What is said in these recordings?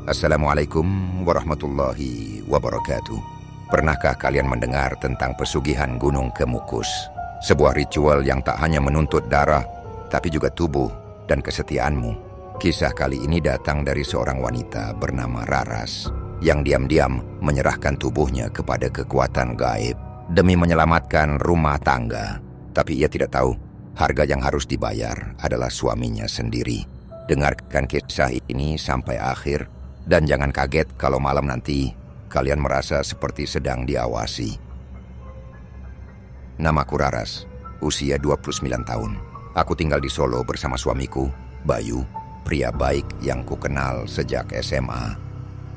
Assalamualaikum warahmatullahi wabarakatuh. Pernahkah kalian mendengar tentang pesugihan Gunung Kemukus? Sebuah ritual yang tak hanya menuntut darah, tapi juga tubuh dan kesetiaanmu. Kisah kali ini datang dari seorang wanita bernama Raras, yang diam-diam menyerahkan tubuhnya kepada kekuatan gaib demi menyelamatkan rumah tangga. Tapi ia tidak tahu, harga yang harus dibayar adalah suaminya sendiri. Dengarkan kisah ini sampai akhir, dan jangan kaget kalau malam nanti kalian merasa seperti sedang diawasi. Namaku Raras, usia 29 tahun. Aku tinggal di Solo bersama suamiku, Bayu, pria baik yang kukenal sejak SMA.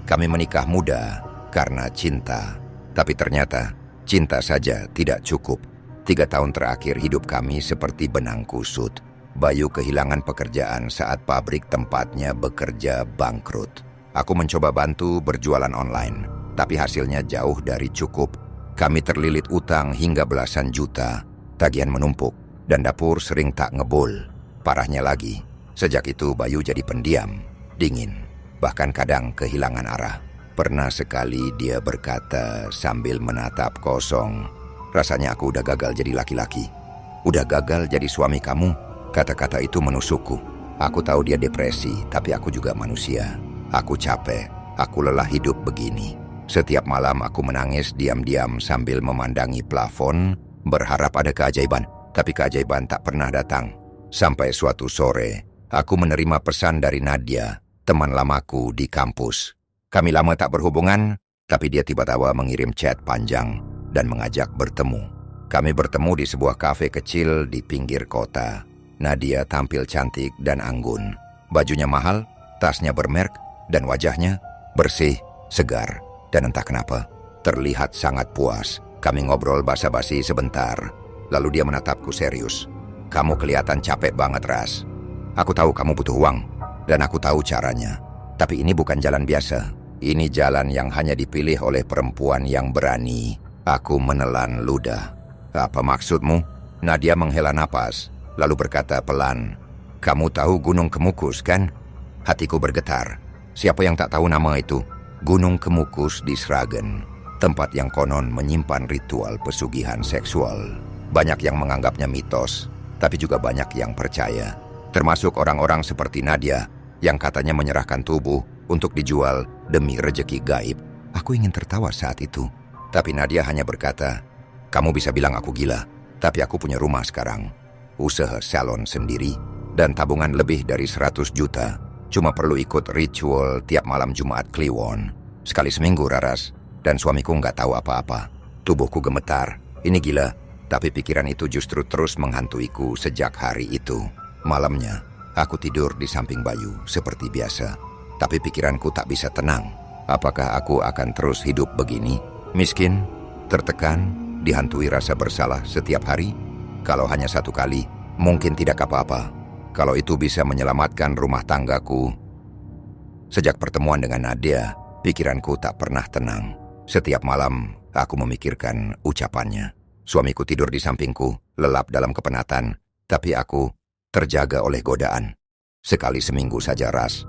Kami menikah muda karena cinta, tapi ternyata cinta saja tidak cukup. 3 tahun terakhir hidup kami seperti benang kusut. Bayu kehilangan pekerjaan saat pabrik tempatnya bekerja bangkrut. Aku mencoba bantu berjualan online, tapi hasilnya jauh dari cukup. Kami terlilit utang hingga belasan juta, tagihan menumpuk, dan dapur sering tak ngebul. Parahnya lagi, sejak itu Bayu jadi pendiam, dingin, bahkan kadang kehilangan arah. Pernah sekali dia berkata sambil menatap kosong, "Rasanya aku udah gagal jadi laki-laki. Udah gagal jadi suami kamu." Kata-kata itu menusukku. Aku tahu dia depresi, tapi aku juga manusia. Aku capek, aku lelah hidup begini. Setiap malam aku menangis diam-diam sambil memandangi plafon, berharap ada keajaiban, tapi keajaiban tak pernah datang. Sampai suatu sore, aku menerima pesan dari Nadia, teman lamaku di kampus. Kami lama tak berhubungan, tapi dia tiba-tiba mengirim chat panjang dan mengajak bertemu. Kami bertemu di sebuah kafe kecil di pinggir kota. Nadia tampil cantik dan anggun. Bajunya mahal, tasnya bermerk, dan wajahnya bersih, segar, dan entah kenapa terlihat sangat puas. Kami ngobrol basa-basi sebentar, lalu dia menatapku serius. "Kamu kelihatan capek banget, Ras. Aku tahu kamu butuh uang, dan aku tahu caranya. Tapi ini bukan jalan biasa. Ini jalan yang hanya dipilih oleh perempuan yang berani." Aku menelan ludah. "Apa maksudmu?" Nadia menghela napas, lalu berkata pelan, "Kamu tahu Gunung Kemukus, kan?" Hatiku bergetar. Siapa yang tak tahu nama itu? Gunung Kemukus di Sragen, tempat yang konon menyimpan ritual pesugihan seksual. Banyak yang menganggapnya mitos, tapi juga banyak yang percaya. Termasuk orang-orang seperti Nadia, yang katanya menyerahkan tubuh untuk dijual demi rejeki gaib. Aku ingin tertawa saat itu, tapi Nadia hanya berkata, "Kamu bisa bilang aku gila, tapi aku punya rumah sekarang, usaha salon sendiri, dan tabungan lebih dari 100 juta. Cuma perlu ikut ritual tiap malam Jumat Kliwon. Sekali seminggu, Raras, dan suamiku nggak tahu apa-apa." Tubuhku gemetar. Ini gila, tapi pikiran itu justru terus menghantuiku sejak hari itu. Malamnya, aku tidur di samping Bayu seperti biasa, tapi pikiranku tak bisa tenang. Apakah aku akan terus hidup begini? Miskin, tertekan, dihantui rasa bersalah setiap hari? Kalau hanya satu kali, mungkin tidak apa-apa. Kalau itu bisa menyelamatkan rumah tanggaku. Sejak pertemuan dengan Nadia, pikiranku tak pernah tenang. Setiap malam, aku memikirkan ucapannya. Suamiku tidur di sampingku, lelap dalam kepenatan, tapi aku terjaga oleh godaan. "Sekali seminggu saja, Ras.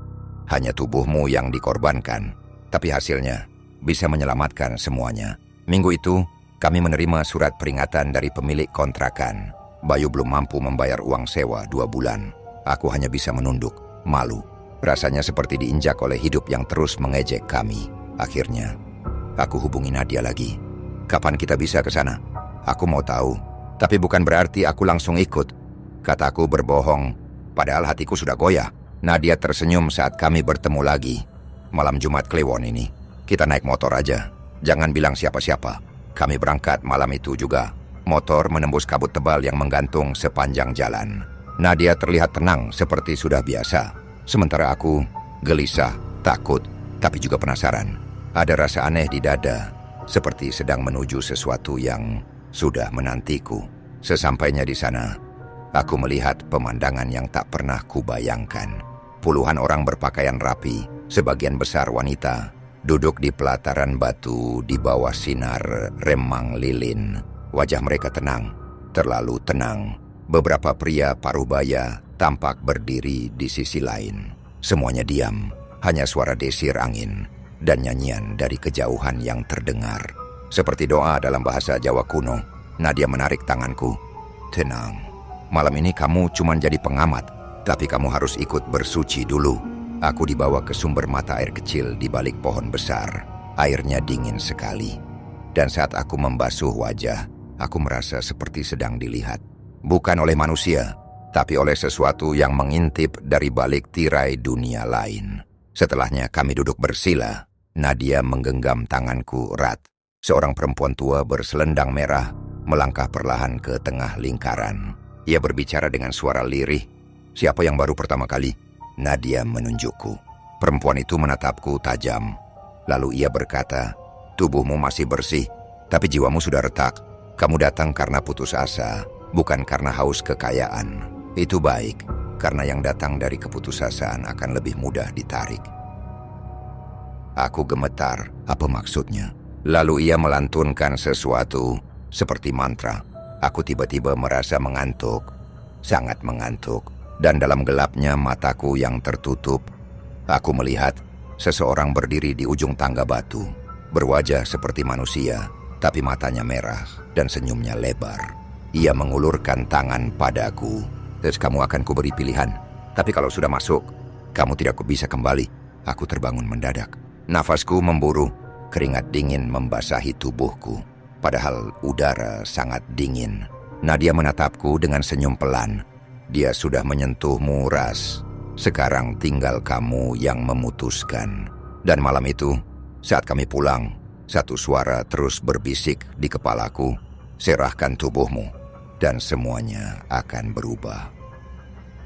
Hanya tubuhmu yang dikorbankan, tapi hasilnya bisa menyelamatkan semuanya." Minggu itu, kami menerima surat peringatan dari pemilik kontrakan. Bayu belum mampu membayar uang sewa 2 bulan. Aku hanya bisa menunduk, malu. Rasanya seperti diinjak oleh hidup yang terus mengejek kami. Akhirnya, aku hubungi Nadia lagi. "Kapan kita bisa ke sana? Aku mau tahu, tapi bukan berarti aku langsung ikut." Kataku berbohong, padahal hatiku sudah goyah. Nadia tersenyum saat kami bertemu lagi. "Malam Jumat Kliwon ini, kita naik motor aja. Jangan bilang siapa-siapa." Kami berangkat malam itu juga. Motor menembus kabut tebal yang menggantung sepanjang jalan. Nadia terlihat tenang seperti sudah biasa. Sementara aku gelisah, takut, tapi juga penasaran. Ada rasa aneh di dada, seperti sedang menuju sesuatu yang sudah menantiku. Sesampainya di sana, aku melihat pemandangan yang tak pernah kubayangkan. Puluhan orang berpakaian rapi, sebagian besar wanita, duduk di pelataran batu di bawah sinar remang lilin. Wajah mereka tenang, terlalu tenang. Beberapa pria parubaya tampak berdiri di sisi lain. Semuanya diam, hanya suara desir angin dan nyanyian dari kejauhan yang terdengar. Seperti doa dalam bahasa Jawa kuno, Nadia menarik tanganku. Tenang, malam ini kamu cuma jadi pengamat, tapi kamu harus ikut bersuci dulu. Aku dibawa ke sumber mata air kecil di balik pohon besar. Airnya dingin sekali. Dan saat aku membasuh wajah, aku merasa seperti sedang dilihat. Bukan oleh manusia, tapi oleh sesuatu yang mengintip dari balik tirai dunia lain. Setelahnya kami duduk bersila. Nadia menggenggam tanganku erat. Seorang perempuan tua berselendang merah melangkah perlahan ke tengah lingkaran. Ia berbicara dengan suara lirih. Siapa yang baru pertama kali? Nadia menunjukku. Perempuan itu menatapku tajam. Lalu ia berkata, tubuhmu masih bersih, tapi jiwamu sudah retak. Kamu datang karena putus asa, bukan karena haus kekayaan. Itu baik, karena yang datang dari keputusasaan akan lebih mudah ditarik. Aku gemetar, apa maksudnya? Lalu ia melantunkan sesuatu, seperti mantra. Aku tiba-tiba merasa mengantuk, sangat mengantuk. Dan dalam gelapnya mataku yang tertutup, aku melihat seseorang berdiri di ujung tangga batu. Berwajah seperti manusia, tapi matanya merah dan senyumnya lebar. Ia mengulurkan tangan padaku. Terus kamu akan kuberi pilihan. Tapi kalau sudah masuk, kamu tidak bisa kembali. Aku terbangun mendadak. Nafasku memburu, keringat dingin membasahi tubuhku. Padahal udara sangat dingin. Nadia menatapku dengan senyum pelan. Dia sudah menyentuhmu, Ras. Sekarang tinggal kamu yang memutuskan. Dan malam itu, saat kami pulang, satu suara terus berbisik di kepalaku. Serahkan tubuhmu, dan semuanya akan berubah.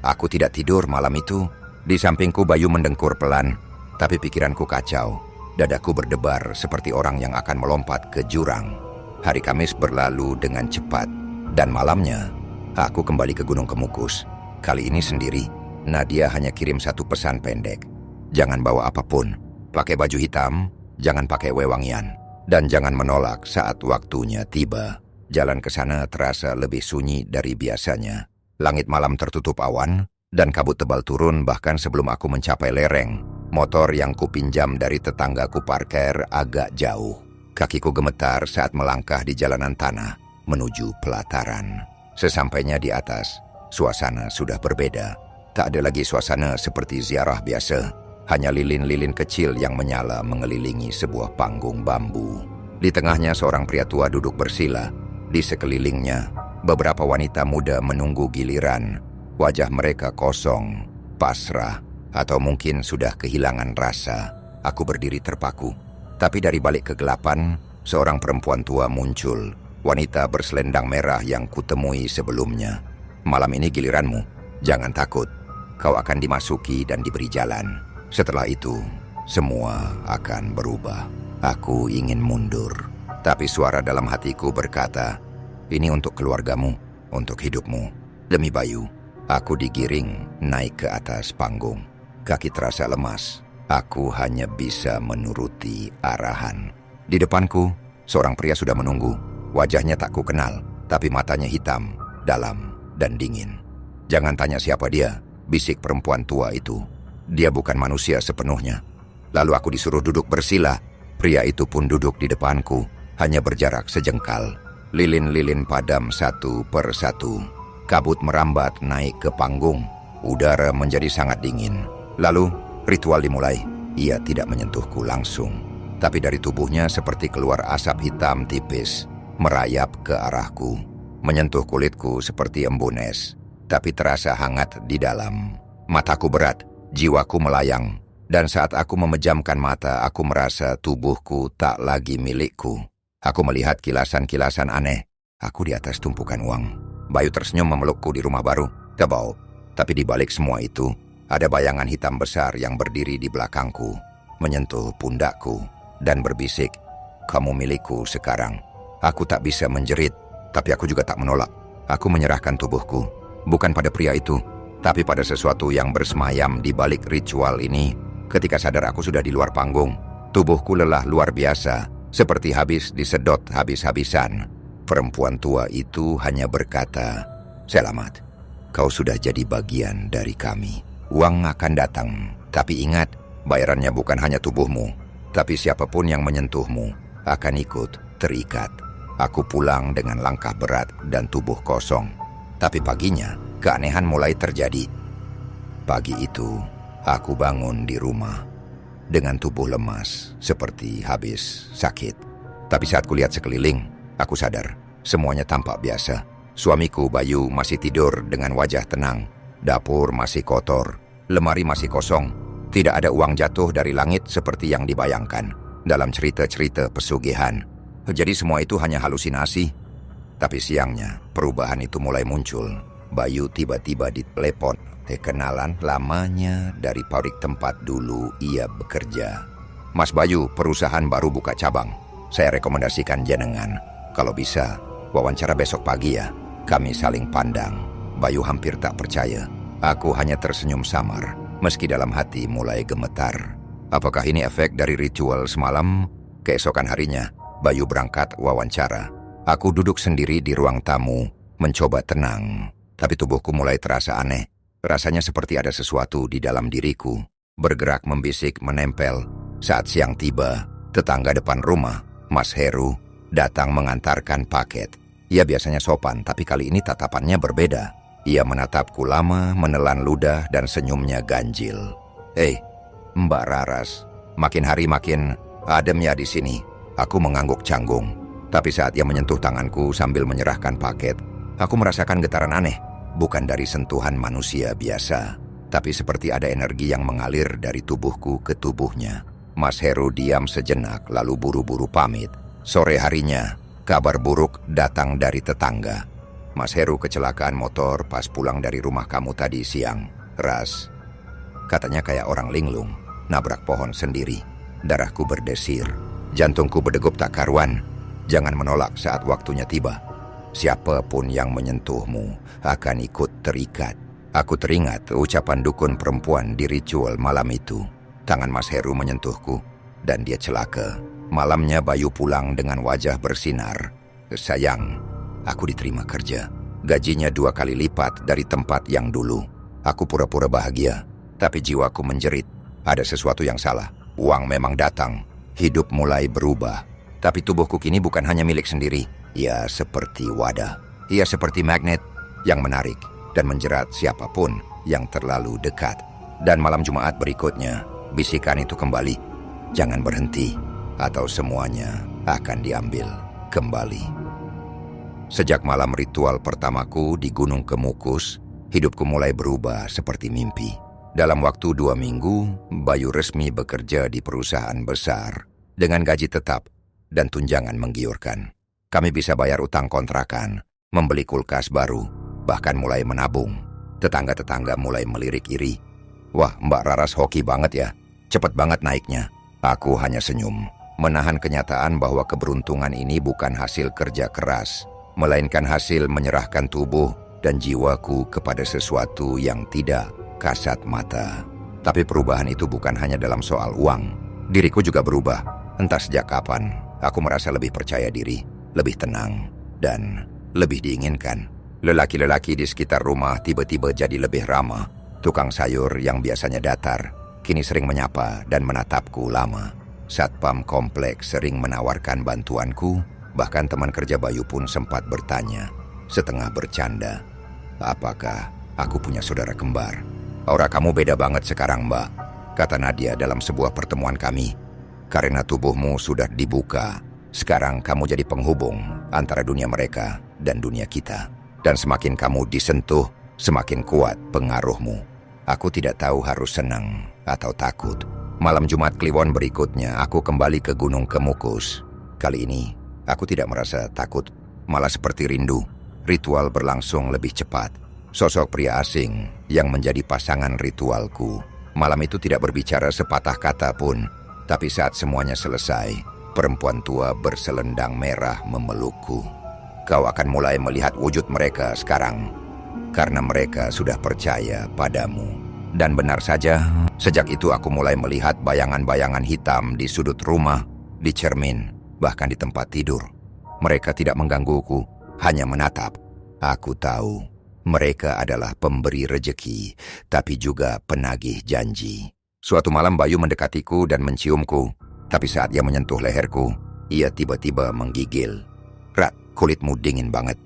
Aku tidak tidur malam itu. Di sampingku Bayu mendengkur pelan, tapi pikiranku kacau. Dadaku berdebar seperti orang yang akan melompat ke jurang. Hari Kamis berlalu dengan cepat, dan malamnya aku kembali ke Gunung Kemukus. Kali ini sendiri. Nadia hanya kirim satu pesan pendek. Jangan bawa apapun. Pakai baju hitam, jangan pakai wewangian. Dan jangan menolak saat waktunya tiba. Jalan ke sana terasa lebih sunyi dari biasanya. Langit malam tertutup awan, dan kabut tebal turun bahkan sebelum aku mencapai lereng. Motor yang kupinjam dari tetanggaku parkir agak jauh. Kakiku gemetar saat melangkah di jalanan tanah menuju pelataran. Sesampainya di atas, suasana sudah berbeda. Tak ada lagi suasana seperti ziarah biasa. Hanya lilin-lilin kecil yang menyala mengelilingi sebuah panggung bambu. Di tengahnya seorang pria tua duduk bersila. Di sekelilingnya, beberapa wanita muda menunggu giliran. Wajah mereka kosong, pasrah, atau mungkin sudah kehilangan rasa. Aku berdiri terpaku. Tapi dari balik kegelapan, seorang perempuan tua muncul. Wanita berselendang merah yang kutemui sebelumnya. Malam ini giliranmu. Jangan takut. Kau akan dimasuki dan diberi jalan. Setelah itu, semua akan berubah. Aku ingin mundur. Tapi suara dalam hatiku berkata, ini untuk keluargamu, untuk hidupmu. Demi Bayu, aku digiring naik ke atas panggung. Kaki terasa lemas. Aku hanya bisa menuruti arahan. Di depanku, seorang pria sudah menunggu. Wajahnya tak ku kenal, tapi matanya hitam, dalam, dan dingin. Jangan tanya siapa dia, bisik perempuan tua itu. Dia bukan manusia sepenuhnya. Lalu aku disuruh duduk bersila. Pria itu pun duduk di depanku, hanya berjarak sejengkal. Lilin-lilin padam satu per satu. Kabut merambat naik ke panggung. Udara menjadi sangat dingin. Lalu ritual dimulai. Ia tidak menyentuhku langsung, tapi dari tubuhnya seperti keluar asap hitam tipis, merayap ke arahku, menyentuh kulitku seperti embun es, tapi terasa hangat di dalam. Mataku berat, jiwaku melayang, dan saat aku memejamkan mata, aku merasa tubuhku tak lagi milikku. Aku melihat kilasan-kilasan aneh. Aku di atas tumpukan uang. Bayu tersenyum memelukku di rumah baru. Tebal, tapi di balik semua itu, ada bayangan hitam besar yang berdiri di belakangku, menyentuh pundakku, dan berbisik, kamu milikku sekarang. Aku tak bisa menjerit, tapi aku juga tak menolak. Aku menyerahkan tubuhku, bukan pada pria itu, tapi pada sesuatu yang bersemayam di balik ritual ini. Ketika sadar aku sudah di luar panggung, tubuhku lelah luar biasa, seperti habis disedot habis-habisan. Perempuan tua itu hanya berkata, "Selamat, kau sudah jadi bagian dari kami. Uang akan datang, tapi ingat, Bayarannya bukan hanya tubuhmu, tapi siapapun yang menyentuhmu akan ikut terikat. Aku pulang dengan langkah berat dan tubuh kosong. Tapi paginya, keanehan mulai terjadi. Pagi itu, aku bangun di rumah dengan tubuh lemas, seperti habis sakit. Tapi saat kulihat sekeliling, aku sadar semuanya tampak biasa. Suamiku, Bayu, masih tidur dengan wajah tenang. Dapur masih kotor, lemari masih kosong. Tidak ada uang jatuh dari langit seperti yang dibayangkan dalam cerita-cerita pesugihan. Jadi semua itu hanya halusinasi. Tapi siangnya, perubahan itu mulai muncul. Bayu tiba-tiba ditelepon. Kenalan lamanya dari pabrik tempat dulu ia bekerja. Mas Bayu, perusahaan baru buka cabang. Saya rekomendasikan jenengan. Kalau bisa, wawancara besok pagi ya. Kami saling pandang. Bayu hampir tak percaya. Aku hanya tersenyum samar, meski dalam hati mulai gemetar. Apakah ini efek dari ritual semalam? Keesokan harinya, Bayu berangkat wawancara. Aku duduk sendiri di ruang tamu, mencoba tenang. Tapi tubuhku mulai terasa aneh. Rasanya seperti ada sesuatu di dalam diriku, bergerak membisik menempel. Saat siang tiba, tetangga depan rumah, Mas Heru, datang mengantarkan paket. Ia biasanya sopan, tapi kali ini tatapannya berbeda. Ia menatapku lama, menelan ludah dan senyumnya ganjil. Mbak Raras, makin hari makin adem ya di sini. Aku mengangguk canggung. Tapi saat ia menyentuh tanganku sambil menyerahkan paket, aku merasakan getaran aneh. Bukan dari sentuhan manusia biasa, tapi seperti ada energi yang mengalir dari tubuhku ke tubuhnya. Mas Heru diam sejenak lalu buru-buru pamit. Sore harinya, kabar buruk datang dari tetangga. Mas Heru kecelakaan motor pas pulang dari rumah kamu tadi siang. Ras, katanya kayak orang linglung, nabrak pohon sendiri. Darahku berdesir, jantungku berdegup tak karuan. Jangan menolak saat waktunya tiba. Siapapun yang menyentuhmu akan ikut terikat. Aku teringat ucapan dukun perempuan di ritual malam itu. Tangan Mas Heru menyentuhku dan dia celaka. Malamnya Bayu pulang dengan wajah bersinar. Sayang, aku diterima kerja. Gajinya 2 kali lipat dari tempat yang dulu. Aku pura-pura bahagia, tapi jiwaku menjerit. Ada sesuatu yang salah. Uang memang datang, hidup mulai berubah. Tapi tubuhku kini bukan hanya milik sendiri. Ia seperti wadah. Ia seperti magnet yang menarik dan menjerat siapapun yang terlalu dekat. Dan malam Jumat berikutnya, bisikan itu kembali. Jangan berhenti, atau semuanya akan diambil kembali. Sejak malam ritual pertamaku di Gunung Kemukus, hidupku mulai berubah seperti mimpi. Dalam waktu 2 minggu, Bayu resmi bekerja di perusahaan besar dengan gaji tetap dan tunjangan menggiurkan. Kami bisa bayar utang kontrakan, membeli kulkas baru, bahkan mulai menabung. Tetangga-tetangga mulai melirik iri. Wah, Mbak Raras hoki banget ya, cepet banget naiknya. Aku hanya senyum, menahan kenyataan bahwa keberuntungan ini bukan hasil kerja keras, melainkan hasil menyerahkan tubuh dan jiwaku kepada sesuatu yang tidak kasat mata. Tapi perubahan itu bukan hanya dalam soal uang. Diriku juga berubah. Entah sejak kapan, aku merasa lebih percaya diri, lebih tenang, dan lebih diinginkan. Lelaki-lelaki di sekitar rumah tiba-tiba jadi lebih ramah. Tukang sayur yang biasanya datar, kini sering menyapa dan menatapku lama. Satpam kompleks sering menawarkan bantuanku, bahkan teman kerja Bayu pun sempat bertanya, setengah bercanda, apakah aku punya saudara kembar? Aura kamu beda banget sekarang, Mbak, kata Nadia dalam sebuah pertemuan kami. Karena tubuhmu sudah dibuka, sekarang kamu jadi penghubung antara dunia mereka dan dunia kita. Dan semakin kamu disentuh, semakin kuat pengaruhmu. Aku tidak tahu harus senang atau takut. Malam Jumat Kliwon berikutnya, aku kembali ke Gunung Kemukus. Kali ini, aku tidak merasa takut, malah seperti rindu. Ritual berlangsung lebih cepat. Sosok pria asing yang menjadi pasangan ritualku. Malam itu tidak berbicara sepatah kata pun. Tapi saat semuanya selesai, perempuan tua berselendang merah memelukku. Kau akan mulai melihat wujud mereka sekarang, karena mereka sudah percaya padamu. Dan benar saja, sejak itu aku mulai melihat bayangan-bayangan hitam di sudut rumah, di cermin, bahkan di tempat tidur. Mereka tidak menggangguku, hanya menatap. Aku tahu, mereka adalah pemberi rejeki, tapi juga penagih janji. Suatu malam Bayu mendekatiku dan menciumku, tapi saat ia menyentuh leherku, ia tiba-tiba menggigil. "Rat, kulitmu dingin banget.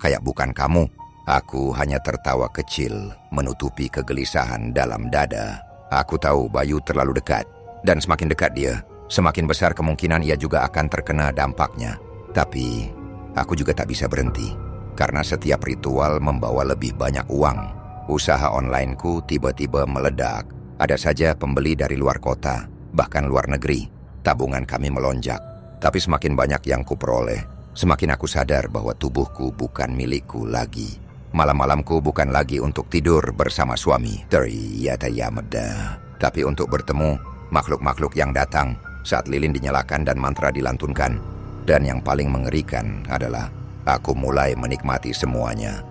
Kayak bukan kamu." Aku hanya tertawa kecil, menutupi kegelisahan dalam dada. Aku tahu Bayu terlalu dekat, dan semakin dekat dia, semakin besar kemungkinan ia juga akan terkena dampaknya. Tapi, aku juga tak bisa berhenti, karena setiap ritual membawa lebih banyak uang. Usaha onlineku tiba-tiba meledak. Ada saja pembeli dari luar kota, bahkan luar negeri. Tabungan kami melonjak, tapi semakin banyak yang kuperoleh, semakin aku sadar bahwa tubuhku bukan milikku lagi. Malam-malamku bukan lagi untuk tidur bersama suami, tapi untuk bertemu makhluk-makhluk yang datang saat lilin dinyalakan dan mantra dilantunkan. Dan yang paling mengerikan adalah aku mulai menikmati semuanya.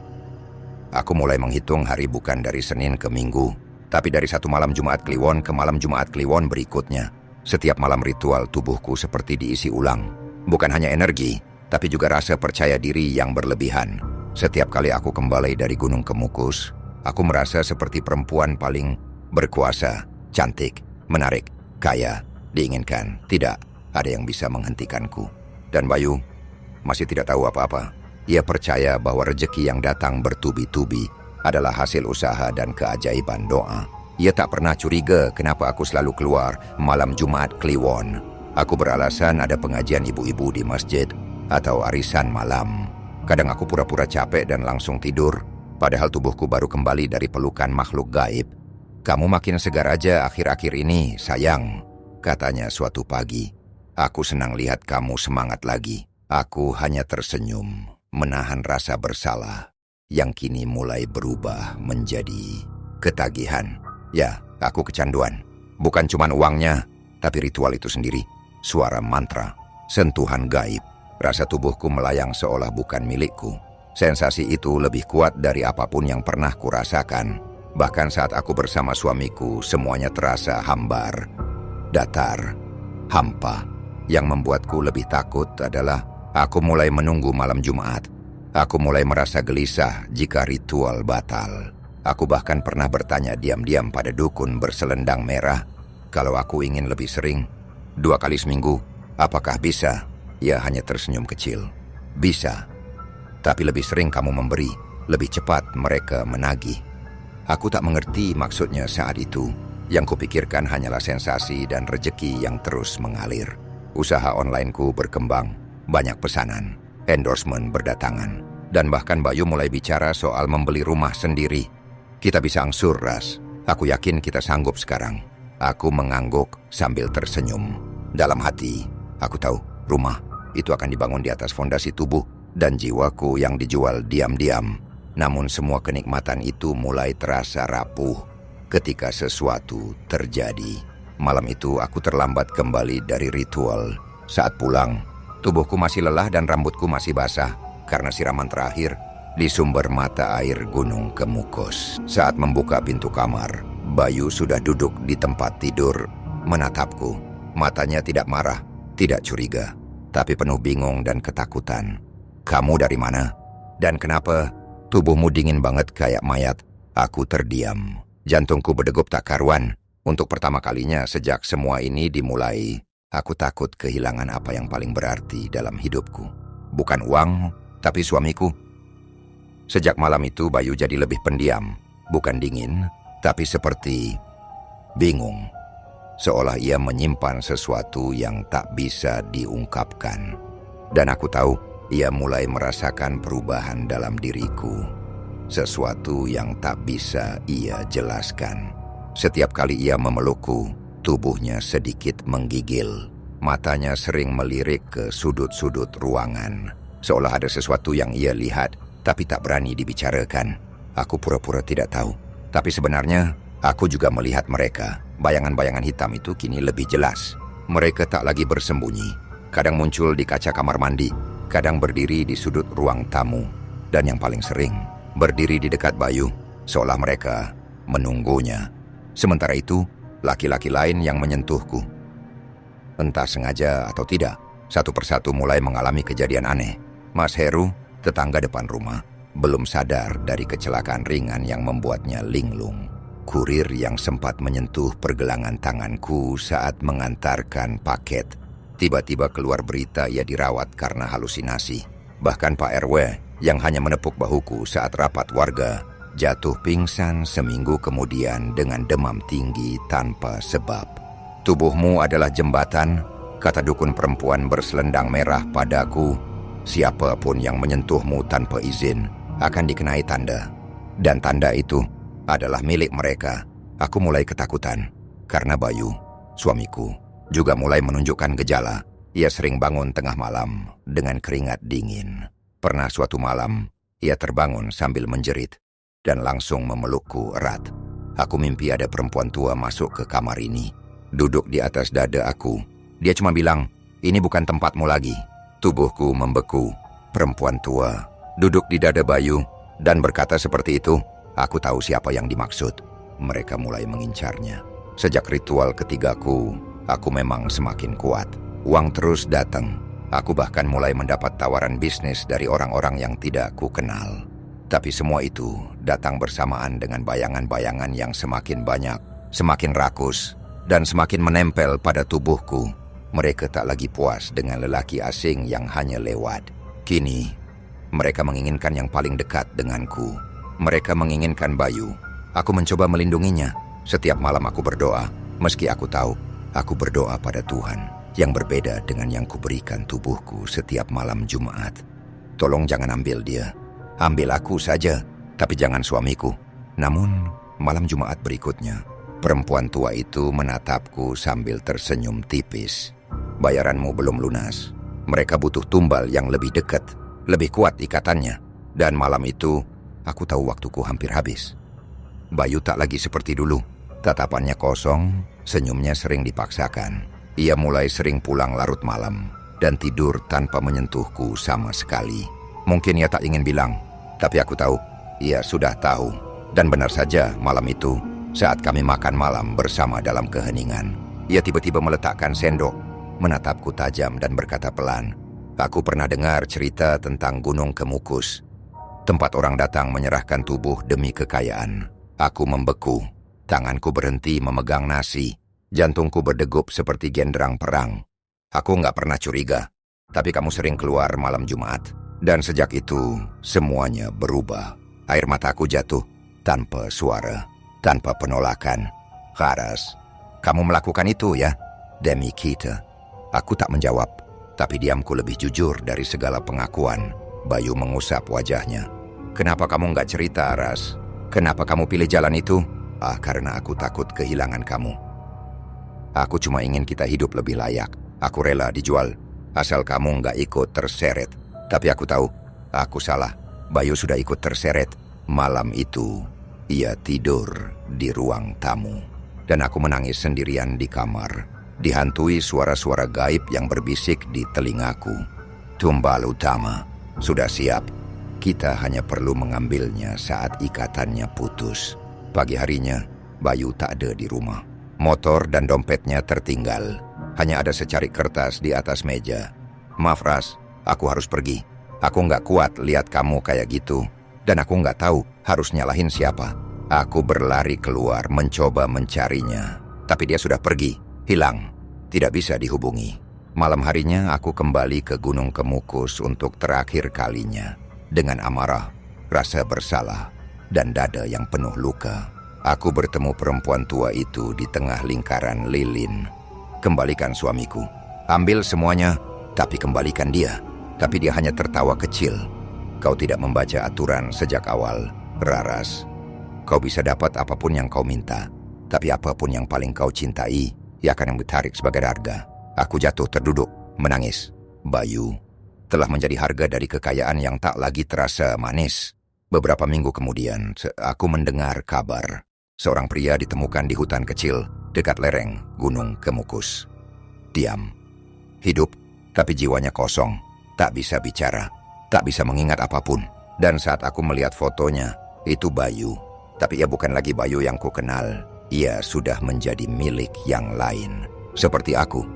Aku mulai menghitung hari bukan dari Senin ke Minggu, tapi dari satu malam Jumat Kliwon ke malam Jumat Kliwon berikutnya. Setiap malam ritual tubuhku seperti diisi ulang. Bukan hanya energi, tapi juga rasa percaya diri yang berlebihan. Setiap kali aku kembali dari Gunung Kemukus, aku merasa seperti perempuan paling berkuasa, cantik, menarik, kaya, diinginkan. Tidak ada yang bisa menghentikanku. Dan Bayu masih tidak tahu apa-apa. Ia percaya bahwa rejeki yang datang bertubi-tubi adalah hasil usaha dan keajaiban doa. Ia tak pernah curiga kenapa aku selalu keluar malam Jumat Kliwon. Aku beralasan ada pengajian ibu-ibu di masjid atau arisan malam. Kadang aku pura-pura capek dan langsung tidur, padahal tubuhku baru kembali dari pelukan makhluk gaib. "Kamu makin segar aja akhir-akhir ini, sayang," katanya suatu pagi. "Aku senang lihat kamu semangat lagi." Aku hanya tersenyum, menahan rasa bersalah yang kini mulai berubah menjadi ketagihan. Ya, aku kecanduan. Bukan cuma uangnya, tapi ritual itu sendiri. Suara mantra, sentuhan gaib. Rasa tubuhku melayang seolah bukan milikku. Sensasi itu lebih kuat dari apapun yang pernah kurasakan. Bahkan saat aku bersama suamiku, semuanya terasa hambar, datar, hampa. Yang membuatku lebih takut adalah aku mulai menunggu malam Jumat. Aku mulai merasa gelisah jika ritual batal. Aku bahkan pernah bertanya diam-diam pada dukun berselendang merah, kalau aku ingin lebih sering, 2 kali seminggu, apakah bisa? Ia hanya tersenyum kecil. "Bisa, tapi lebih sering kamu memberi, lebih cepat mereka menagih." Aku tak mengerti maksudnya saat itu. Yang kupikirkan hanyalah sensasi dan rejeki yang terus mengalir. Usaha onlineku berkembang, banyak pesanan, endorsement berdatangan, dan bahkan Bayu mulai bicara soal membeli rumah sendiri. "Kita bisa angsur, Ras. Aku yakin kita sanggup sekarang." Aku mengangguk sambil tersenyum. Dalam hati, aku tahu rumah itu akan dibangun di atas fondasi tubuh dan jiwaku yang dijual diam-diam. Namun semua kenikmatan itu mulai terasa rapuh ketika sesuatu terjadi. Malam itu aku terlambat kembali dari ritual. Saat pulang, tubuhku masih lelah dan rambutku masih basah karena siraman terakhir di sumber mata air Gunung Kemukus. Saat membuka pintu kamar, Bayu sudah duduk di tempat tidur menatapku. Matanya tidak marah, tidak curiga, tapi penuh bingung dan ketakutan. "Kamu dari mana? Dan kenapa tubuhmu dingin banget kayak mayat?" Aku terdiam. Jantungku berdegup tak karuan. Untuk pertama kalinya sejak semua ini dimulai, aku takut kehilangan apa yang paling berarti dalam hidupku. Bukan uang, tapi suamiku. Sejak malam itu Bayu jadi lebih pendiam, bukan dingin, tapi seperti bingung. Seolah ia menyimpan sesuatu yang tak bisa diungkapkan. Dan aku tahu ia mulai merasakan perubahan dalam diriku. Sesuatu yang tak bisa ia jelaskan. Setiap kali ia memelukku, tubuhnya sedikit menggigil. Matanya sering melirik ke sudut-sudut ruangan. Seolah ada sesuatu yang ia lihat, tapi tak berani dibicarakan. Aku pura-pura tidak tahu. Tapi sebenarnya, aku juga melihat mereka. Bayangan-bayangan hitam itu kini lebih jelas. Mereka tak lagi bersembunyi. Kadang muncul di kaca kamar mandi, kadang berdiri di sudut ruang tamu. Dan yang paling sering, berdiri di dekat Bayu, seolah mereka menunggunya. Sementara itu, laki-laki lain yang menyentuhku. Entah sengaja atau tidak, satu persatu mulai mengalami kejadian aneh. Mas Heru, tetangga depan rumah, belum sadar dari kecelakaan ringan yang membuatnya linglung. Kurir yang sempat menyentuh pergelangan tanganku saat mengantarkan paket. Tiba-tiba keluar berita ia dirawat karena halusinasi. Bahkan Pak RW yang hanya menepuk bahuku saat rapat warga jatuh pingsan seminggu kemudian dengan demam tinggi tanpa sebab. Tubuhmu adalah jembatan, kata dukun perempuan berselendang merah padaku. Siapapun yang menyentuhmu tanpa izin akan dikenai tanda. Dan tanda itu adalah milik mereka. Aku mulai ketakutan karena Bayu, suamiku, juga mulai menunjukkan gejala. Ia sering bangun tengah malam dengan keringat dingin. Pernah suatu malam, ia terbangun sambil menjerit dan langsung memelukku erat. Aku mimpi ada perempuan tua masuk ke kamar ini, duduk di atas dada aku. Dia cuma bilang, "Ini bukan tempatmu lagi." Tubuhku membeku. Perempuan tua duduk di dada Bayu dan berkata seperti itu. Aku tahu siapa yang dimaksud. Mereka mulai mengincarnya. Sejak ritual ketigaku, aku memang semakin kuat. Uang terus datang. Aku bahkan mulai mendapat tawaran bisnis dari orang-orang yang tidak ku kenal. Tapi semua itu datang bersamaan dengan bayangan-bayangan yang semakin banyak, semakin rakus, dan semakin menempel pada tubuhku. Mereka tak lagi puas dengan lelaki asing yang hanya lewat. Kini, mereka menginginkan yang paling dekat denganku. Mereka menginginkan Bayu. Aku mencoba melindunginya. Setiap malam aku berdoa, meski aku tahu aku berdoa pada Tuhan yang berbeda dengan yang kuberikan tubuhku setiap malam Jumat. Tolong jangan ambil dia. Ambil aku saja, tapi jangan suamiku. Namun, malam Jumat berikutnya, perempuan tua itu menatapku sambil tersenyum tipis. Bayaranmu belum lunas. Mereka butuh tumbal yang lebih dekat, lebih kuat ikatannya. Dan malam itu, aku tahu waktuku hampir habis. Bayu tak lagi seperti dulu. Tatapannya kosong, senyumnya sering dipaksakan. Ia mulai sering pulang larut malam dan tidur tanpa menyentuhku sama sekali. Mungkin ia tak ingin bilang, tapi aku tahu, ia sudah tahu. Dan benar saja malam itu, saat kami makan malam bersama dalam keheningan, ia tiba-tiba meletakkan sendok, menatapku tajam dan berkata pelan, "Aku pernah dengar cerita tentang Gunung Kemukus. Tempat orang datang menyerahkan tubuh demi kekayaan." Aku membeku, tanganku berhenti memegang nasi, jantungku berdegup seperti genderang perang. Aku nggak pernah curiga, tapi kamu sering keluar malam Jumat. Dan sejak itu, semuanya berubah. Air mataku jatuh, tanpa suara, tanpa penolakan. "Haras, kamu melakukan itu ya? Demi kita." Aku tak menjawab, tapi diamku lebih jujur dari segala pengakuan. Bayu mengusap wajahnya. "Kenapa kamu nggak cerita, Ras? Kenapa kamu pilih jalan itu?" Karena aku takut kehilangan kamu. Aku cuma ingin kita hidup lebih layak. Aku rela dijual, asal kamu nggak ikut terseret. Tapi aku tahu, aku salah. Bayu sudah ikut terseret. Malam itu, ia tidur di ruang tamu. Dan aku menangis sendirian di kamar, dihantui suara-suara gaib yang berbisik di telingaku. "Tumbal utama sudah siap. Kita hanya perlu mengambilnya saat ikatannya putus." Pagi harinya, Bayu tak ada di rumah. Motor dan dompetnya tertinggal. Hanya ada secarik kertas di atas meja. "Maaf Ras, aku harus pergi. Aku nggak kuat lihat kamu kayak gitu. Dan aku nggak tahu harus nyalahin siapa." Aku berlari keluar mencoba mencarinya. Tapi dia sudah pergi, hilang, tidak bisa dihubungi. Malam harinya aku kembali ke Gunung Kemukus untuk terakhir kalinya. Dengan amarah, rasa bersalah, dan dada yang penuh luka. Aku bertemu perempuan tua itu di tengah lingkaran lilin. "Kembalikan suamiku. Ambil semuanya, tapi kembalikan dia." Tapi dia hanya tertawa kecil. "Kau tidak membaca aturan sejak awal, Raras. Kau bisa dapat apapun yang kau minta, tapi apapun yang paling kau cintai, ia akan ditarik sebagai harga." Aku jatuh terduduk, menangis. Bayu telah menjadi harga dari kekayaan yang tak lagi terasa manis. Beberapa minggu kemudian, aku mendengar kabar. Seorang pria ditemukan di hutan kecil dekat lereng Gunung Kemukus. Diam. Hidup, tapi jiwanya kosong. Tak bisa bicara, tak bisa mengingat apapun. Dan saat aku melihat fotonya, itu Bayu. Tapi ia bukan lagi Bayu yang ku kenal. Ia sudah menjadi milik yang lain. Seperti aku.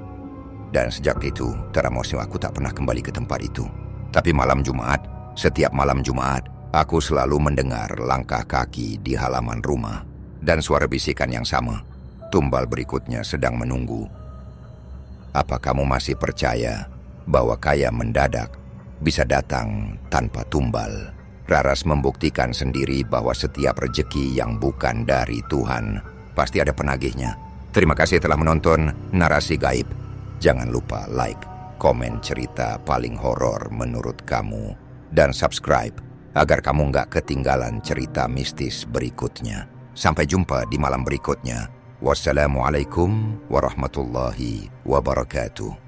Dan sejak itu, teramosi aku tak pernah kembali ke tempat itu. Tapi malam Jumat, setiap malam Jumat, aku selalu mendengar langkah kaki di halaman rumah. Dan suara bisikan yang sama. Tumbal berikutnya sedang menunggu. Apa kamu masih percaya bahwa kaya mendadak bisa datang tanpa tumbal? Raras membuktikan sendiri bahwa setiap rejeki yang bukan dari Tuhan pasti ada penagihnya. Terima kasih telah menonton Narasi Gaib. Jangan lupa like, komen cerita paling horor menurut kamu, dan subscribe agar kamu nggak ketinggalan cerita mistis berikutnya. Sampai jumpa di malam berikutnya. Wassalamualaikum warahmatullahi wabarakatuh.